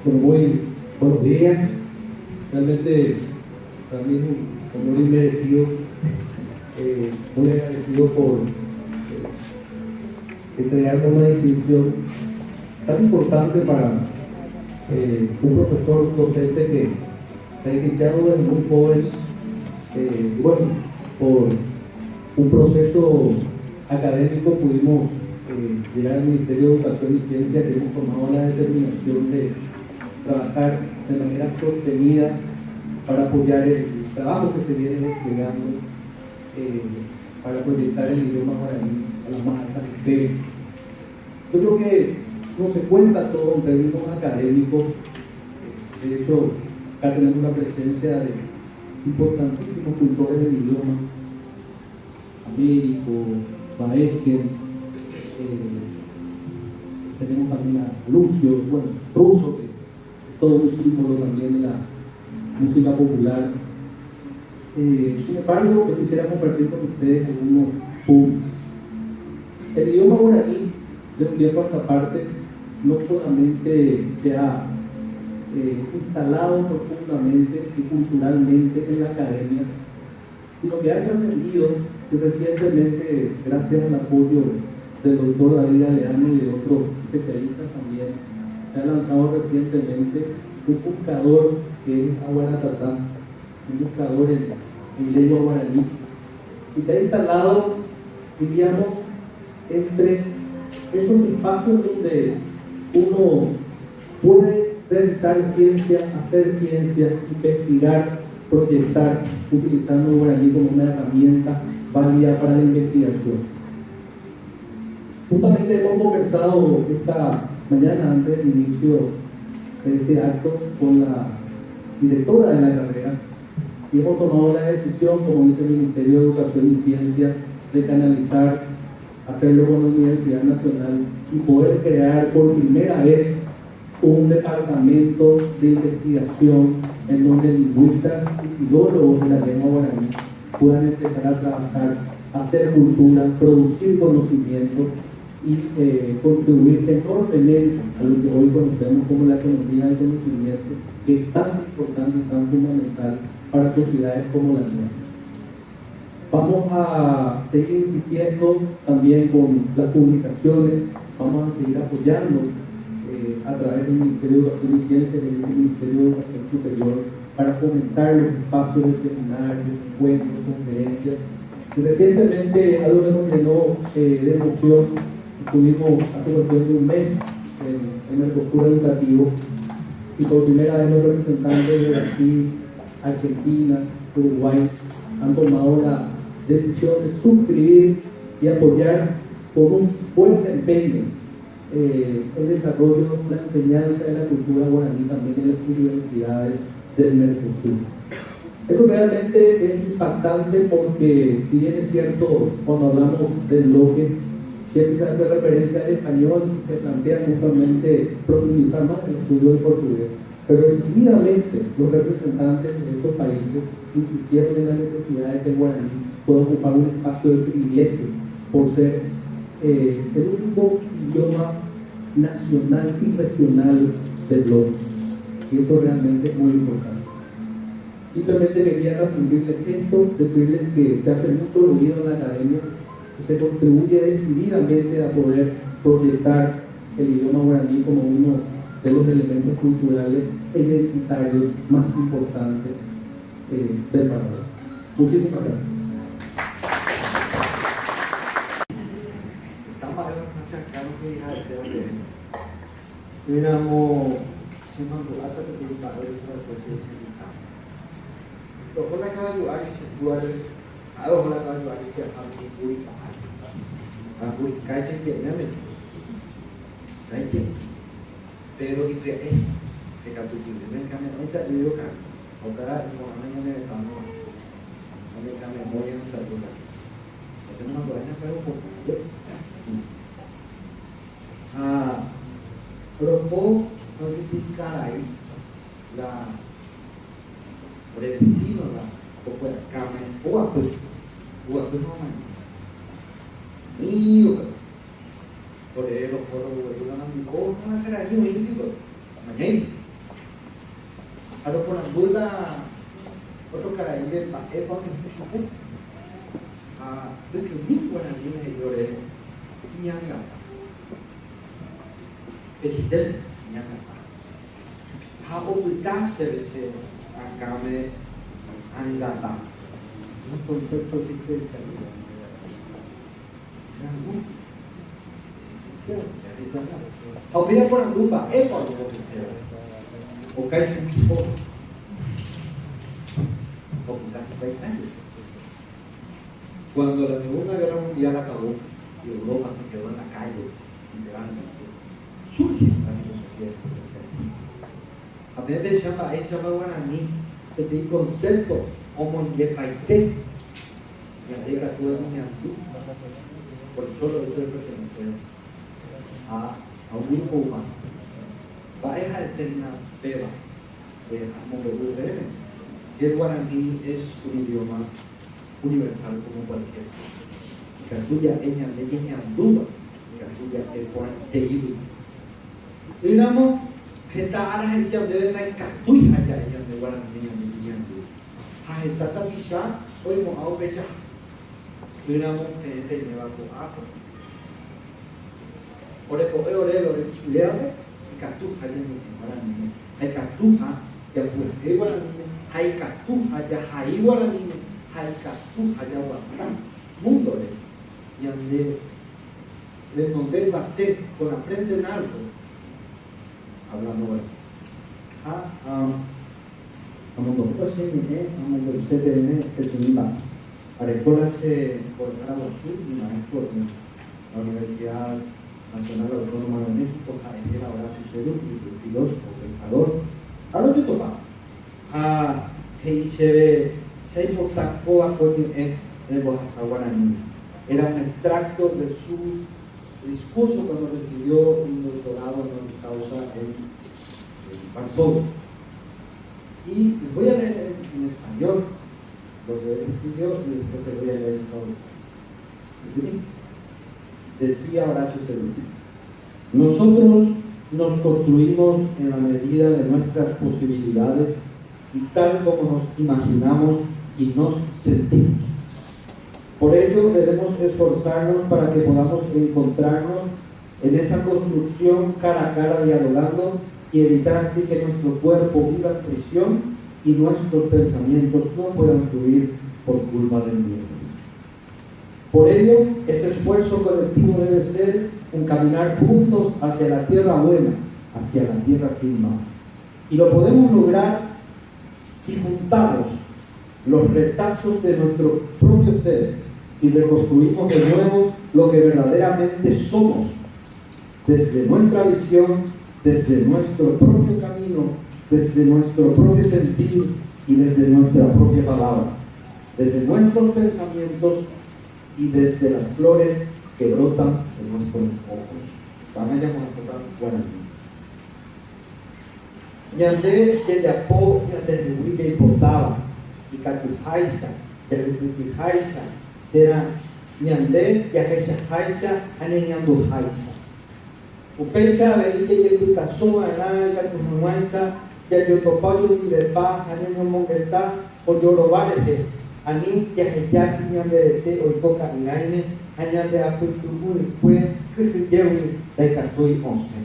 Bueno, muy buenos días. Realmente para mí es un honor inmerecido, muy agradecido por entregarme una distinción tan importante para un profesor docente que se ha iniciado desde muy joven, y bueno, por un proceso académico pudimos llegar al Ministerio de Educación y Ciencia, que hemos tomado la determinación de trabajar de manera sostenida para apoyar el trabajo que se viene desplegando para proyectar el idioma guaraní a las más altas esferas. Yo creo que no se cuenta todo en términos académicos. De hecho, acá tenemos la presencia de importantísimos cultores del idioma: Américo, Baezken, tenemos también a Lucio, bueno, Russo, que es todo un símbolo también de la música popular. Sin embargo, yo quisiera compartir con ustedes algunos puntos. El idioma guaraní, de un tiempo a esta parte, no solamente se ha instalado profundamente y culturalmente en la academia, sino que ha trascendido, y recientemente, gracias al apoyo del doctor David Galeano y de otros especialistas también, se ha lanzado recientemente un buscador que es Aguaratatá, un buscador en lengua guaraní, y se ha instalado, diríamos, entre esos espacios donde uno puede realizar ciencia, hacer ciencia, investigar, proyectar, utilizando el guaraní como una herramienta válida para la investigación. Justamente hemos conversado esta mañana, antes del inicio de este acto, con la directora de la carrera, y hemos tomado la decisión, como dice el Ministerio de Educación y Ciencia, de canalizar, hacerlo con la Universidad Nacional y poder crear por primera vez un departamento de investigación en donde lingüistas y filólogos de la lengua guaraní puedan empezar a trabajar, hacer cultura, producir conocimiento y contribuir enormemente a lo que hoy conocemos como la economía del conocimiento, que es tan importante y tan fundamental para sociedades como la nuestra. Vamos a seguir insistiendo también con las publicaciones, vamos a seguir apoyando a través del Ministerio de Educación y Ciencia y del Ministerio de Educación Superior para fomentar los espacios de seminarios, encuentros, conferencias. Y recientemente algo que nos llenó de emoción, estuvimos hace cuestión de un mes en Mercosur Educativo, y por primera vez los representantes de Brasil, Argentina, Uruguay han tomado la decisión de suscribir y apoyar con un fuerte empeño el desarrollo, la enseñanza de la cultura guaraní también en las universidades del Mercosur. Eso realmente es impactante porque, si bien es cierto, cuando hablamos del bloque, siempre se hace referencia al español y se plantea justamente profundizar más en el estudio del portugués, pero decididamente los representantes de estos países insistieron en la necesidad de que el guaraní pueda ocupar un espacio de privilegio por ser el único idioma nacional y regional del bloque, y eso realmente es muy importante. Simplemente quería transmitirles esto, decirles que se hace mucho ruido en la academia, que se contribuye decididamente a poder proyectar el idioma guaraní como uno de los elementos culturales e identitarios más importantes del Paraguay. Muchísimas gracias. Éramos semando hasta que te paro de otra cosa. Ojo la caballo hay sexual, a ojo la caballo hay que a muy calle que llame. Ahí pero y que te capturan, me cambia, no está yo acá. Otra no mañana me vamos. Me cambia muy en salud. Tenemos una buena pero un poco. Propos modificar ahí la predecida o pues carne o pues no mío por eso por una cosa cara yo me digo mañana Ahora por la duda, otro caraíbe para epa que puso a lo que mi guaraní me lloré, ñanga, ejitel, ñanga. A ocultarse ese acá me andata. Un concepto existencial. Había por Andupa, es por lo que sea. O cae un equipo. Cuando la Segunda Guerra Mundial acabó y Europa se quedó en la calle, literalmente, surge la filosofía de a veces llama guaraní, este concepto, como en Yepaité, y a ella tuve un antú, por solo hecho de pertenecer a un grupo humano. Va a ejercer una peba de URM, que el guaraní es un idioma universal como cualquier. Catuya ella de ella anduba, catuya el Juan Teyibu. Y digamos, esta área ella debe estar en catuya ella de guaraní y anduba. A esta tapisha, hoy mo a upesha. Y digamos, te lleva con ajo. Ore chileable, catuja ya no te guaraní. Hay catuja ya pues guaraní. Hay catuja ya hay guaraní. Hay catuja ya guaraní. Mundo y ande le donde basté con la frente en alto hablando bueno amundo paseni amundo CTN Petunimba arecolase por grado sur y maestro en la Universidad Nacional Autónoma de México Javier Horacio Cerú y filósofo pensador ahora yo topa se importó a en el Bohasa Guaraní. Era un extracto de su discurso cuando recibió un doctorado en causa en Varsovia. Y les voy a leer en español lo que él escribió y después les voy a leer en todo. Decía Horacio Cerú: nosotros nos construimos en la medida de nuestras posibilidades y tal como nos imaginamos y nos sentimos. Por ello debemos esforzarnos para que podamos encontrarnos en esa construcción cara a cara dialogando y evitar así que nuestro cuerpo viva en prisión y nuestros pensamientos no puedan fluir por culpa del miedo. Por ello, ese esfuerzo colectivo debe ser un caminar juntos hacia la tierra buena, hacia la tierra sin mal. Y lo podemos lograr si juntamos los retazos de nuestro propio ser y reconstruimos de nuevo lo que verdaderamente somos, desde nuestra visión, desde nuestro propio camino, desde nuestro propio sentir y desde nuestra propia palabra, desde nuestros pensamientos y desde las flores que brotan en nuestros ojos. Van a llamar a guaraní. Ñande que yapó, ñande de huilla y portaba, y catujaisa, yalutujaisa, era ñande, yajesajaisa, aneñandujaisa. Upensa, veía, yeputasoa, ana, catujumaisa, yayotopayo, y de paz, aneñomongueta, o yorobárete, ani, yajeyaki, ñanderete, o coca, ñaine, añande a putubu, y fue, que yewi, de catui once.